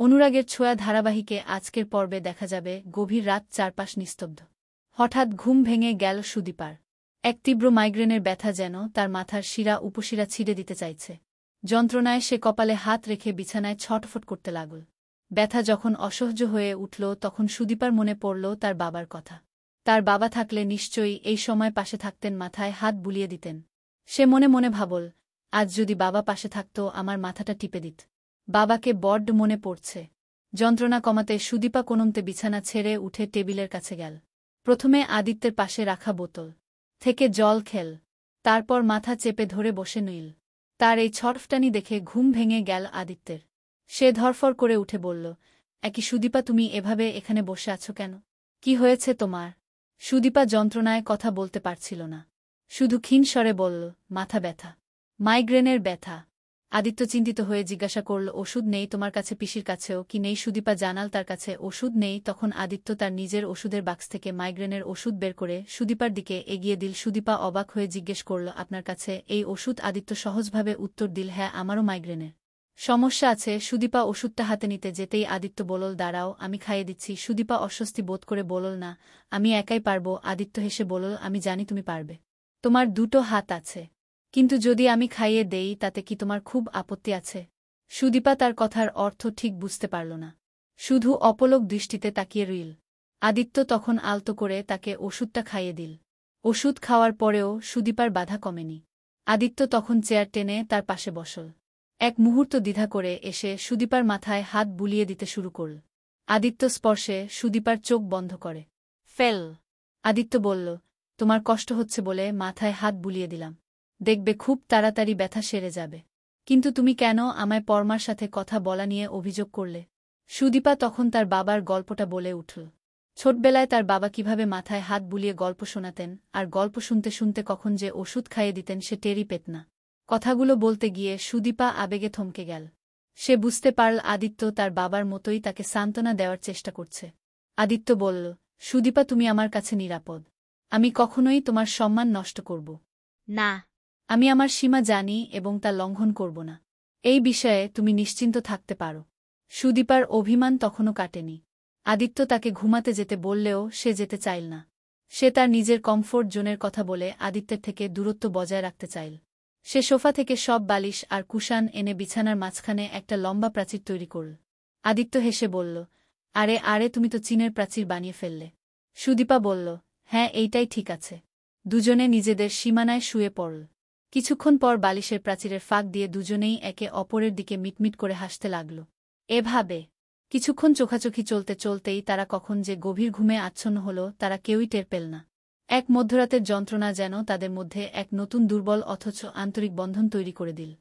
অনুরাগের ছোঁয়া ধারাবাহিকে আজকের পর্বে দেখা যাবে গভীর রাত, চারপাশ নিস্তব্ধ। হঠাৎ ঘুম ভেঙে গেল সুদীপার। এক তীব্র মাইগ্রেনের ব্যথা যেন তার মাথার শিরা উপশিরা ছিঁড়ে দিতে চাইছে। যন্ত্রণায় সে কপালে হাত রেখে বিছানায় ছটফট করতে লাগল। ব্যথা যখন অসহ্য হয়ে উঠল তখন সুদীপার মনে পড়ল তার বাবার কথা। তার বাবা থাকলে নিশ্চয়ই এই সময় পাশে থাকতেন, মাথায় হাত বুলিয়ে দিতেন। সে মনে মনে ভাবল, আজ যদি বাবা পাশে থাকত, আমার মাথাটা টিপে দিত। বাবাকে বড্ড মনে পড়ছে। যন্ত্রণা কমাতে সুদীপা কোনমতে বিছানা ছেড়ে উঠে টেবিলের কাছে গেল। প্রথমে আদিত্যের পাশে রাখা বোতল থেকে জল খেল, তারপর মাথা চেপে ধরে বসে নিল। তার এই ছটফটানি দেখে ঘুম ভেঙে গেল আদিত্যের। সে ধরফর করে উঠে বলল, একই সুদীপা, তুমি এভাবে এখানে বসে আছো কেন? কি হয়েছে তোমার? সুদীপা যন্ত্রণায় কথা বলতে পারছিল না। শুধু ক্ষীণ স্বরে বলল, মাথা ব্যথা, মাইগ্রেনের ব্যথা। আদিত্য চিন্তিত হয়ে জিজ্ঞাসা করল, ওষুধ নেই তোমার কাছে? পিসির কাছেও কি নেই? সুদীপা জানাল তার কাছে ওষুধ নেই। তখন আদিত্য তার নিজের ওষুধের বাক্স থেকে মাইগ্রেনের ওষুধ বের করে সুদীপার দিকে এগিয়ে দিল। সুদীপা অবাক হয়ে জিজ্ঞেস করল, আপনার কাছে এই ওষুধ? আদিত্য সহজভাবে উত্তর দিল, হ্যাঁ, আমারও মাইগ্রেনের সমস্যা আছে। সুদীপা ওষুধটা হাতে নিতে যেতেই আদিত্য বলল, দাঁড়াও, আমি খাইয়ে দিচ্ছি। সুদীপা অস্বস্তি বোধ করে বলল, না, আমি একাই পারব। আদিত্য হেসে বলল, আমি জানি তুমি পারবে, তোমার দুটো হাত আছে। কিন্তু যদি আমি খাইয়ে দেই, তাতে কি তোমার খুব আপত্তি আছে? সুদীপা তার কথার অর্থ ঠিক বুঝতে পারল না, শুধু অপলক দৃষ্টিতে তাকিয়ে রইল। আদিত্য তখন আলতো করে তাকে ওষুধটা খাইয়ে দিল। ওষুধ খাওয়ার পরেও সুদীপার বাধা কমেনি। আদিত্য তখন চেয়ার টেনে তার পাশে বসল। এক মুহূর্ত দ্বিধা করে এসে সুদীপার মাথায় হাত বুলিয়ে দিতে শুরু করল। আদিত্য স্পর্শে সুদীপার চোখ বন্ধ করে ফেল। আদিত্য বলল, তোমার কষ্ট হচ্ছে বলে মাথায় হাত বুলিয়ে দিলাম, দেখবে খুব তাড়াতাড়ি ব্যথা সেরে যাবে। কিন্তু তুমি কেন আমায় পরমার সাথে কথা বলা নিয়ে অভিযোগ করলে? সুদীপা তখন তার বাবার গল্পটা বলে উঠল। ছোটবেলায় তার বাবা কিভাবে মাথায় হাত বুলিয়ে গল্প শোনাতেন, আর গল্প শুনতে শুনতে কখন যে ওষুধ খাইয়ে দিতেন সে টেরই পেত না। কথাগুলো বলতে গিয়ে সুদীপা আবেগে থমকে গেল। সে বুঝতে পারল আদিত্য তার বাবার মতোই তাকে সান্ত্বনা দেওয়ার চেষ্টা করছে। আদিত্য বলল, সুদীপা, তুমি আমার কাছে নিরাপদ। আমি কখনোই তোমার সম্মান নষ্ট করব না। আমি আমার সীমা জানি এবং তা লঙ্ঘন করব না। এই বিষয়ে তুমি নিশ্চিন্ত থাকতে পারো। সুদীপার অভিমান তখনও কাটেনি। আদিত্য তাকে ঘুমাতে যেতে বললেও সে যেতে চাইল না। সে তার নিজের কমফোর্ট জোনের কথা বলে আদিত্যের থেকে দূরত্ব বজায় রাখতে চাইল। সে সোফা থেকে সব বালিশ আর কুশান এনে বিছানার মাঝখানে একটা লম্বা প্রাচীর তৈরি করল। আদিত্য হেসে বলল, আরে আরে, তুমি তো চীনের প্রাচীর বানিয়ে ফেললে। সুদীপা বলল, হ্যাঁ, এইটাই ঠিক আছে। দুজনে নিজেদের সীমানায় শুয়ে পড়ল। কিছুক্ষণ পর বালিশের প্রাচীরের ফাঁক দিয়ে দুজনেই একে অপরের দিকে মিটমিট করে হাসতে লাগল। এভাবে কিছুক্ষণ চোখাচোখি চলতে চলতেই তারা কখন যে গভীর ঘুমে আচ্ছন্ন হল তারা কেউই টের পেল না। এক মধ্যরাতের যন্ত্রণা যেন তাদের মধ্যে এক নতুন দুর্বল অথচ আন্তরিক বন্ধন তৈরি করে দিল।